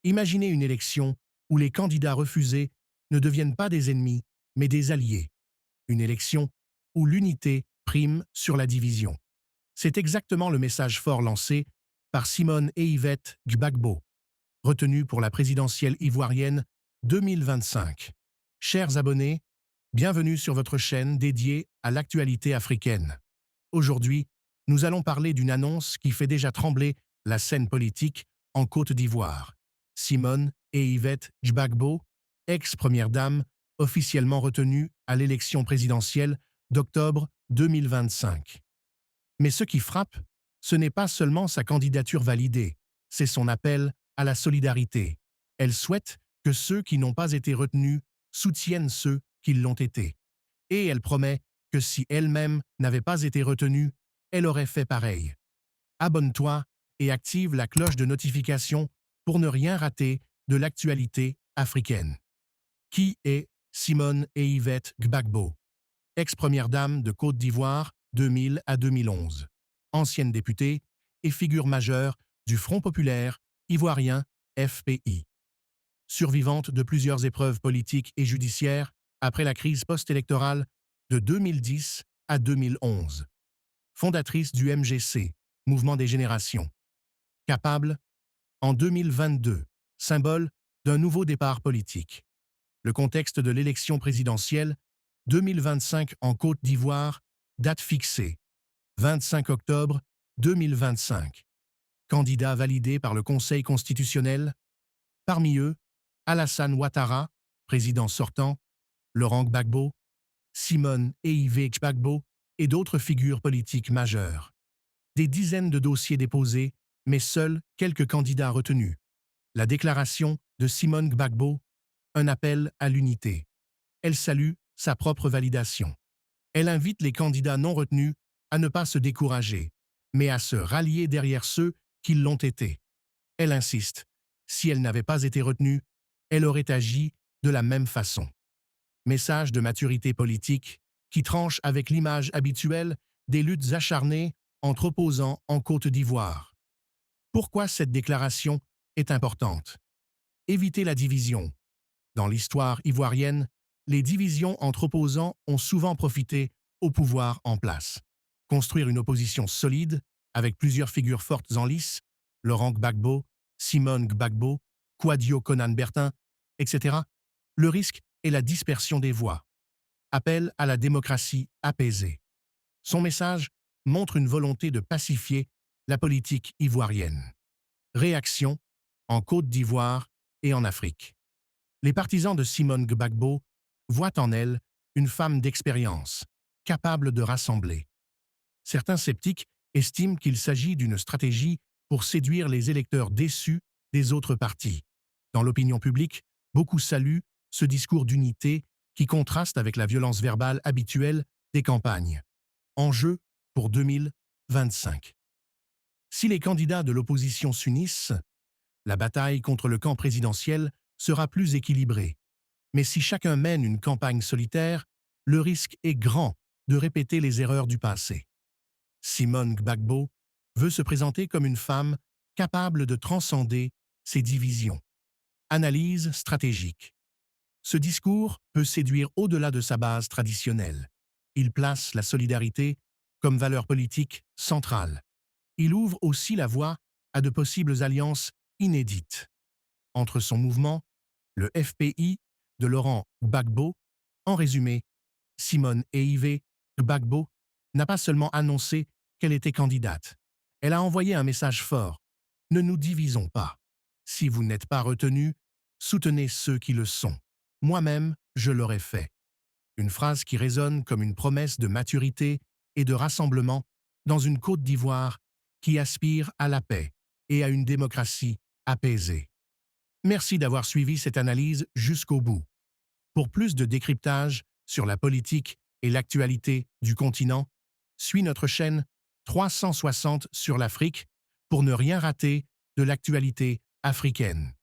Imaginez une élection où les candidats refusés ne deviennent pas des ennemis, mais des alliés. Une élection où l'unité prime sur la division. C'est exactement le message fort lancé par Simone et Yvette Gbagbo, retenus pour la présidentielle ivoirienne 2025. Chers abonnés, bienvenue sur votre chaîne dédiée à l'actualité africaine. Aujourd'hui, nous allons parler d'une annonce qui fait déjà trembler la scène politique en Côte d'Ivoire. Simone et Yvette Gbagbo, ex-première dame, officiellement retenues à l'élection présidentielle d'octobre 2025. Mais ce qui frappe, ce n'est pas seulement sa candidature validée, c'est son appel à la solidarité. Elle souhaite que ceux qui n'ont pas été retenus soutiennent ceux qui l'ont été. Et elle promet que si elle-même n'avait pas été retenue, elle aurait fait pareil. Abonne-toi et active la cloche de notification pour ne rien rater de l'actualité africaine. Qui est Simone et Yvette Gbagbo? Ex-première dame de Côte d'Ivoire 2000 à 2011. Ancienne députée et figure majeure du Front populaire ivoirien FPI. Survivante de plusieurs épreuves politiques et judiciaires après la crise post-électorale de 2010 à 2011. Fondatrice du MGC, Mouvement des Générations. Capable, en 2022, symbole d'un nouveau départ politique. Le contexte de l'élection présidentielle 2025 en Côte d'Ivoire, date fixée, 25 octobre 2025. Candidats validés par le Conseil constitutionnel, parmi eux, Alassane Ouattara, président sortant, Laurent Gbagbo, Simone et Yvette Gbagbo et d'autres figures politiques majeures. Des dizaines de dossiers déposés, mais seuls quelques candidats retenus. La déclaration de Simone Gbagbo, un appel à l'unité. Elle salue sa propre validation. Elle invite les candidats non retenus à ne pas se décourager, mais à se rallier derrière ceux qui l'ont été. Elle insiste, si elle n'avait pas été retenue, elle aurait agi de la même façon. Message de maturité politique qui tranche avec l'image habituelle des luttes acharnées entre opposants en Côte d'Ivoire. Pourquoi cette déclaration est importante? Éviter la division. Dans l'histoire ivoirienne, les divisions entre opposants ont souvent profité au pouvoir en place. Construire une opposition solide, avec plusieurs figures fortes en lice, Laurent Gbagbo, Simone Gbagbo, Kouadio Konan Bertin, etc., le risque est la dispersion des voix. Appel à la démocratie apaisée. Son message montre une volonté de pacifier la politique ivoirienne. Réaction en Côte d'Ivoire et en Afrique. Les partisans de Simone Gbagbo voient en elle une femme d'expérience, capable de rassembler. Certains sceptiques estiment qu'il s'agit d'une stratégie pour séduire les électeurs déçus des autres partis. Dans l'opinion publique, beaucoup saluent ce discours d'unité qui contraste avec la violence verbale habituelle des campagnes. Enjeu pour 2025. Si les candidats de l'opposition s'unissent, la bataille contre le camp présidentiel sera plus équilibrée. Mais si chacun mène une campagne solitaire, le risque est grand de répéter les erreurs du passé. Simone Gbagbo veut se présenter comme une femme capable de transcender ses divisions. Analyse stratégique. Ce discours peut séduire au-delà de sa base traditionnelle. Il place la solidarité comme valeur politique centrale. Il ouvre aussi la voie à de possibles alliances inédites. Entre son mouvement, le FPI de Laurent Gbagbo, en résumé, Simone et Yvette Gbagbo n'a pas seulement annoncé qu'elle était candidate. Elle a envoyé un message fort. Ne nous divisons pas. Si vous n'êtes pas retenu, soutenez ceux qui le sont. Moi-même, je l'aurais fait. Une phrase qui résonne comme une promesse de maturité et de rassemblement dans une Côte d'Ivoire qui aspire à la paix et à une démocratie apaisée. Merci d'avoir suivi cette analyse jusqu'au bout. Pour plus de décryptage sur la politique et l'actualité du continent, suis notre chaîne 360 sur l'Afrique pour ne rien rater de l'actualité africaine.